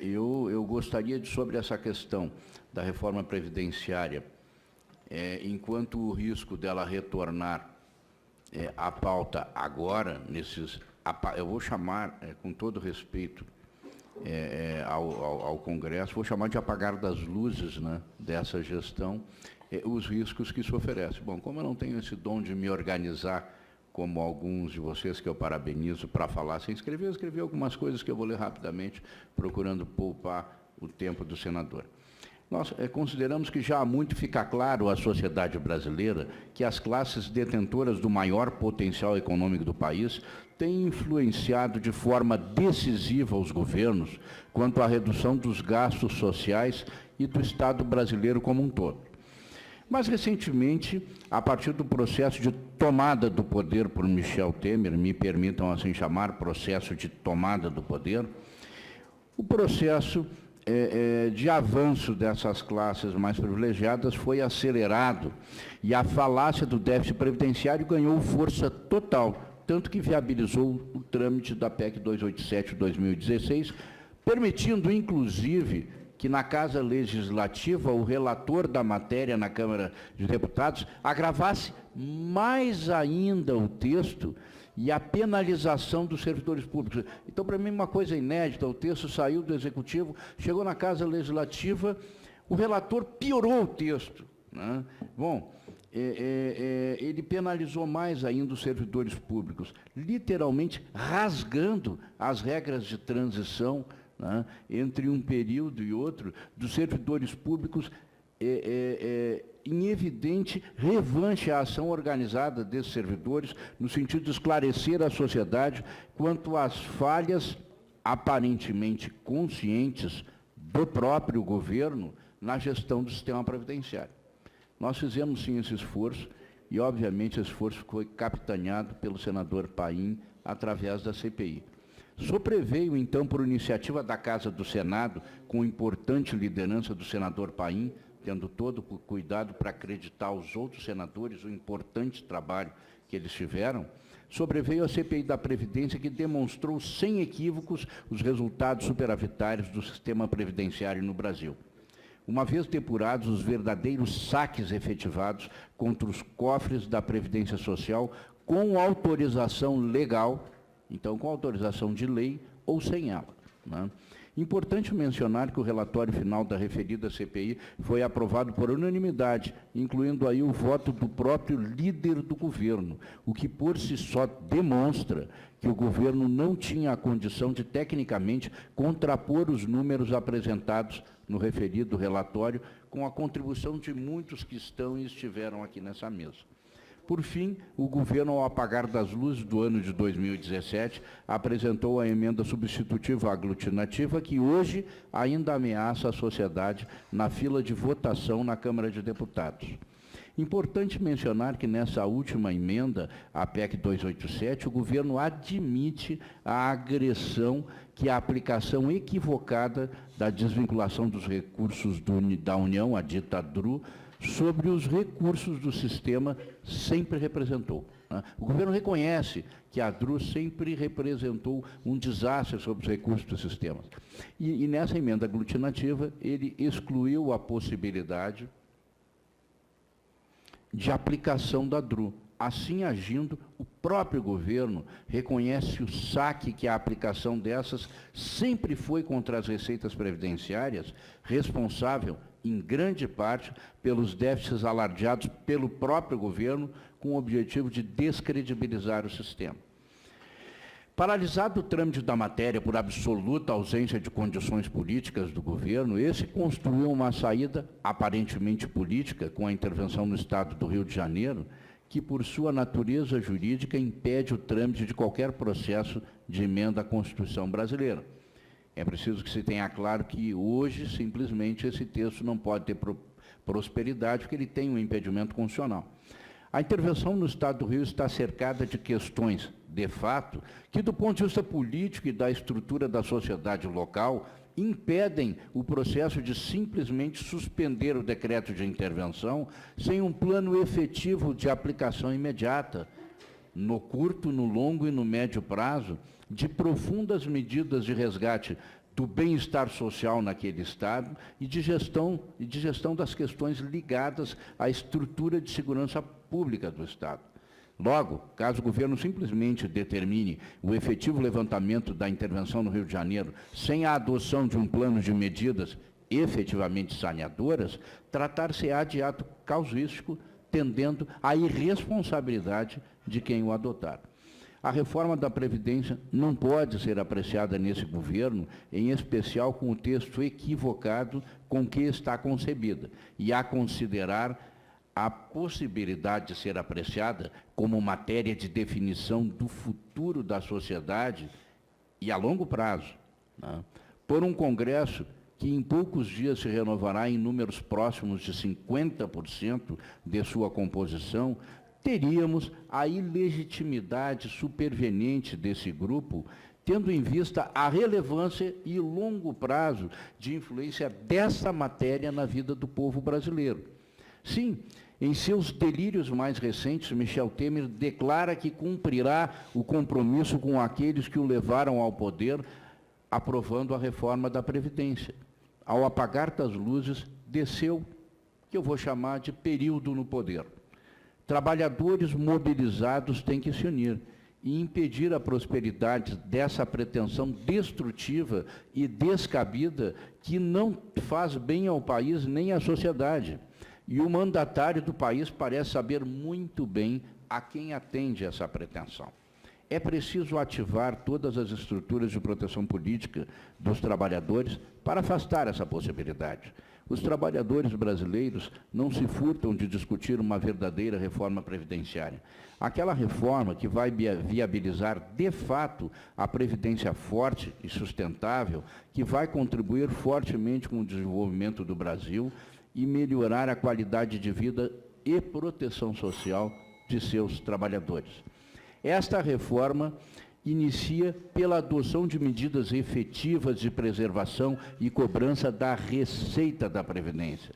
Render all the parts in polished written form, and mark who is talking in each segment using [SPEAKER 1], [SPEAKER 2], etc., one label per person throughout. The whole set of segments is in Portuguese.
[SPEAKER 1] Eu gostaria de, sobre essa questão da reforma previdenciária, enquanto o risco dela retornar à pauta agora, eu vou chamar, com todo respeito ao Congresso, vou chamar de apagar das luzes, né, dessa gestão, os riscos que isso oferece. Bom, como eu não tenho esse dom de me organizar, como alguns de vocês que eu parabenizo para falar sem escrever, eu escrevi algumas coisas que eu vou ler rapidamente, procurando poupar o tempo do senador. Nós consideramos que já há muito fica claro à sociedade brasileira que as classes detentoras do maior potencial econômico do país têm influenciado de forma decisiva os governos quanto à redução dos gastos sociais e do Estado brasileiro como um todo. Mas, recentemente, a partir do processo de tomada do poder por Michel Temer, me permitam assim chamar, processo de tomada do poder, o processo de avanço dessas classes mais privilegiadas foi acelerado e a falácia do déficit previdenciário ganhou força total, tanto que viabilizou o trâmite da PEC 287 de 2016, permitindo, inclusive, que na Casa Legislativa o relator da matéria na Câmara de Deputados agravasse mais ainda o texto e a penalização dos servidores públicos. Então, para mim, uma coisa inédita, o texto saiu do Executivo, chegou na Casa Legislativa, o relator piorou o texto, né? Bom, ele penalizou mais ainda os servidores públicos, literalmente rasgando as regras de transição, né, entre um período e outro, dos servidores públicos, em evidente revanche à ação organizada desses servidores, no sentido de esclarecer a sociedade quanto às falhas aparentemente conscientes do próprio governo na gestão do sistema previdenciário. Nós fizemos, sim, esse esforço, e, obviamente, esse esforço foi capitaneado pelo senador Paim através da CPI. Sobreveio, então, por iniciativa da Casa do Senado, com importante liderança do senador Paim, tendo todo o cuidado para acreditar aos outros senadores o importante trabalho que eles tiveram, sobreveio a CPI da Previdência, que demonstrou sem equívocos os resultados superavitários do sistema previdenciário no Brasil. Uma vez depurados os verdadeiros saques efetivados contra os cofres da Previdência Social com autorização legal, então com autorização de lei ou sem ela, né? Importante mencionar que o relatório final da referida CPI foi aprovado por unanimidade, incluindo aí o voto do próprio líder do governo, o que por si só demonstra que o governo não tinha a condição de, tecnicamente, contrapor os números apresentados no referido relatório, com a contribuição de muitos que estão e estiveram aqui nessa mesa. Por fim, o governo, ao apagar das luzes do ano de 2017, apresentou a emenda substitutiva aglutinativa que hoje ainda ameaça a sociedade na fila de votação na Câmara de Deputados. Importante mencionar que nessa última emenda, a PEC 287, o governo admite a agressão que a aplicação equivocada da desvinculação dos recursos da União, a dita DRU, sobre os recursos do sistema sempre representou, né? O governo reconhece que a DRU sempre representou um desastre sobre os recursos do sistema. E nessa emenda aglutinativa, ele excluiu a possibilidade de aplicação da DRU. Assim agindo, o próprio governo reconhece o saque que a aplicação dessas sempre foi contra as receitas previdenciárias, responsável, em grande parte, pelos déficits alardeados pelo próprio governo, com o objetivo de descredibilizar o sistema. Paralisado o trâmite da matéria por absoluta ausência de condições políticas do governo, esse construiu uma saída aparentemente política, com a intervenção no Estado do Rio de Janeiro, que, por sua natureza jurídica, impede o trâmite de qualquer processo de emenda à Constituição brasileira. É preciso que se tenha claro que hoje, simplesmente, esse texto não pode ter prosperidade, porque ele tem um impedimento constitucional. A intervenção no Estado do Rio está cercada de questões, de fato, que, do ponto de vista político e da estrutura da sociedade local, impedem o processo de simplesmente suspender o decreto de intervenção sem um plano efetivo de aplicação imediata, no curto, no longo e no médio prazo, de profundas medidas de resgate do bem-estar social naquele Estado e de gestão das questões ligadas à estrutura de segurança pública do Estado. Logo, caso o governo simplesmente determine o efetivo levantamento da intervenção no Rio de Janeiro sem a adoção de um plano de medidas efetivamente saneadoras, tratar-se-á de ato casuístico tendendo à irresponsabilidade de quem o adotar. A reforma da Previdência não pode ser apreciada nesse governo, em especial com o texto equivocado com que está concebida, e a considerar a possibilidade de ser apreciada como matéria de definição do futuro da sociedade e a longo prazo, né, por um Congresso que em poucos dias se renovará em números próximos de 50% de sua composição, teríamos a ilegitimidade superveniente desse grupo, tendo em vista a relevância e longo prazo de influência dessa matéria na vida do povo brasileiro. Sim, em seus delírios mais recentes, Michel Temer declara que cumprirá o compromisso com aqueles que o levaram ao poder, aprovando a reforma da Previdência. Ao apagar das luzes, desceu, que eu vou chamar de período no poder. Trabalhadores mobilizados têm que se unir e impedir a prosperidade dessa pretensão destrutiva e descabida que não faz bem ao país nem à sociedade. E o mandatário do país parece saber muito bem a quem atende essa pretensão. É preciso ativar todas as estruturas de proteção política dos trabalhadores para afastar essa possibilidade. Os trabalhadores brasileiros não se furtam de discutir uma verdadeira reforma previdenciária. Aquela reforma que vai viabilizar, de fato, a previdência forte e sustentável, que vai contribuir fortemente com o desenvolvimento do Brasil e melhorar a qualidade de vida e proteção social de seus trabalhadores. Esta reforma inicia pela adoção de medidas efetivas de preservação e cobrança da receita da Previdência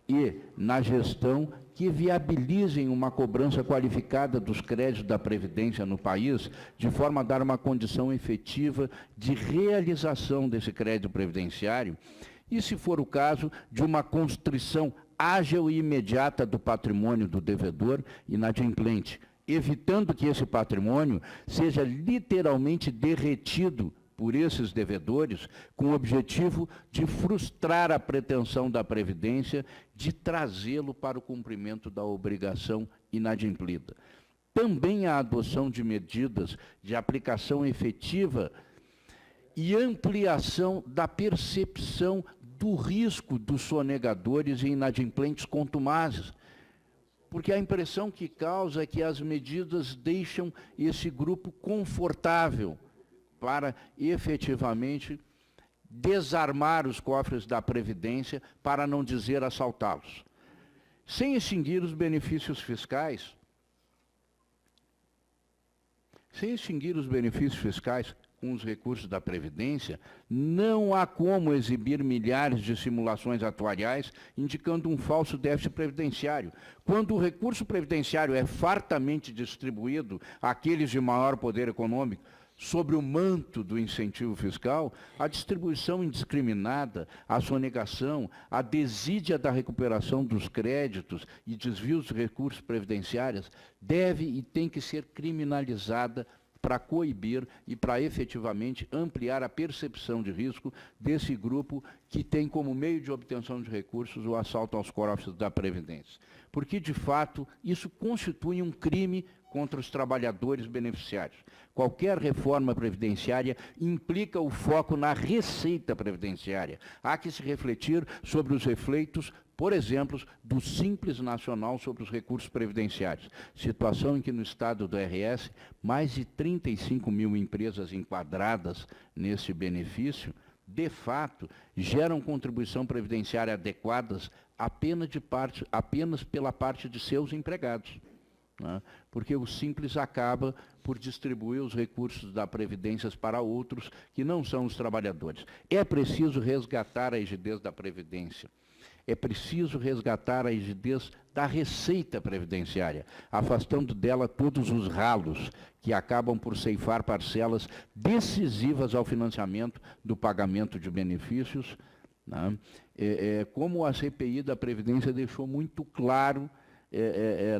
[SPEAKER 1] e na gestão que viabilizem uma cobrança qualificada dos créditos da Previdência no país, de forma a dar uma condição efetiva de realização desse crédito previdenciário e, se for o caso, de uma constrição ágil e imediata do patrimônio do devedor inadimplente, evitando que esse patrimônio seja literalmente derretido por esses devedores, com o objetivo de frustrar a pretensão da Previdência de trazê-lo para o cumprimento da obrigação inadimplida. Também a adoção de medidas de aplicação efetiva e ampliação da percepção do risco dos sonegadores e inadimplentes contumazes, porque a impressão que causa é que as medidas deixam esse grupo confortável para efetivamente desarmar os cofres da Previdência, para não dizer assaltá-los. Sem extinguir os benefícios fiscais, com os recursos da Previdência, não há como exibir milhares de simulações atuariais indicando um falso déficit previdenciário. Quando o recurso previdenciário é fartamente distribuído àqueles de maior poder econômico, sobre o manto do incentivo fiscal, a distribuição indiscriminada, a sonegação, a desídia da recuperação dos créditos e desvios de recursos previdenciários deve e tem que ser criminalizada para coibir e para efetivamente ampliar a percepção de risco desse grupo que tem como meio de obtenção de recursos o assalto aos cofres da Previdência. Porque, de fato, isso constitui um crime contra os trabalhadores beneficiários. Qualquer reforma previdenciária implica o foco na receita previdenciária. Há que se refletir sobre os efeitos, por exemplo, do Simples Nacional sobre os recursos previdenciários, situação em que no estado do RS, mais de 35 mil empresas enquadradas nesse benefício, de fato, geram contribuição previdenciária adequadas apenas pela parte de seus empregados, né? Porque o Simples acaba por distribuir os recursos da Previdência para outros que não são os trabalhadores. É preciso resgatar a rigidez da Previdência. É preciso resgatar a rigidez da receita previdenciária, afastando dela todos os ralos que acabam por ceifar parcelas decisivas ao financiamento do pagamento de benefícios, né? Como a CPI da Previdência deixou muito claro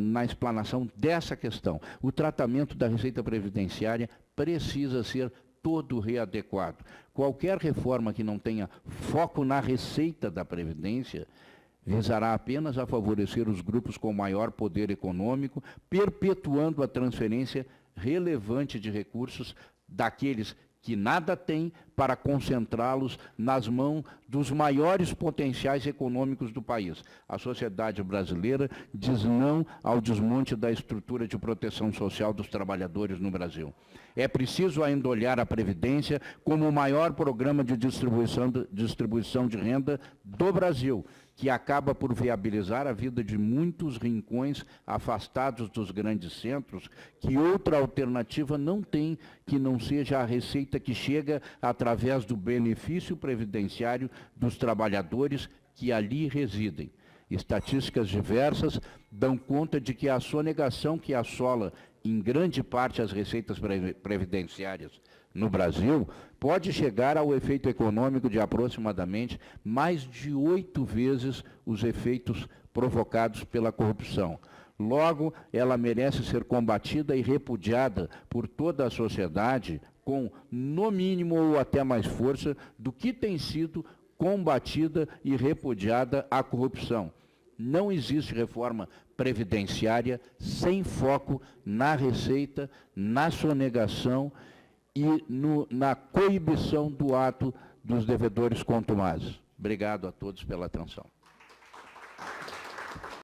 [SPEAKER 1] na explanação dessa questão. O tratamento da receita previdenciária precisa ser todo readequado. Qualquer reforma que não tenha foco na receita da Previdência visará apenas a favorecer os grupos com maior poder econômico, perpetuando a transferência relevante de recursos daqueles que nada têm para concentrá-los nas mãos dos maiores potenciais econômicos do país. A sociedade brasileira diz não ao desmonte da estrutura de proteção social dos trabalhadores no Brasil. É preciso ainda olhar a Previdência como o maior programa de distribuição de renda do Brasil, que acaba por viabilizar a vida de muitos rincões afastados dos grandes centros, que outra alternativa não tem que não seja a receita que chega através do benefício previdenciário dos trabalhadores que ali residem. Estatísticas diversas dão conta de que a sonegação que assola em grande parte as receitas previdenciárias no Brasil pode chegar ao efeito econômico de aproximadamente mais de 8 vezes os efeitos provocados pela corrupção. Logo, ela merece ser combatida e repudiada por toda a sociedade com, no mínimo ou até mais força, do que tem sido combatida e repudiada a corrupção. Não existe reforma previdenciária sem foco na receita, na sonegação e na coibição do ato dos devedores contumazes. Obrigado a todos pela atenção.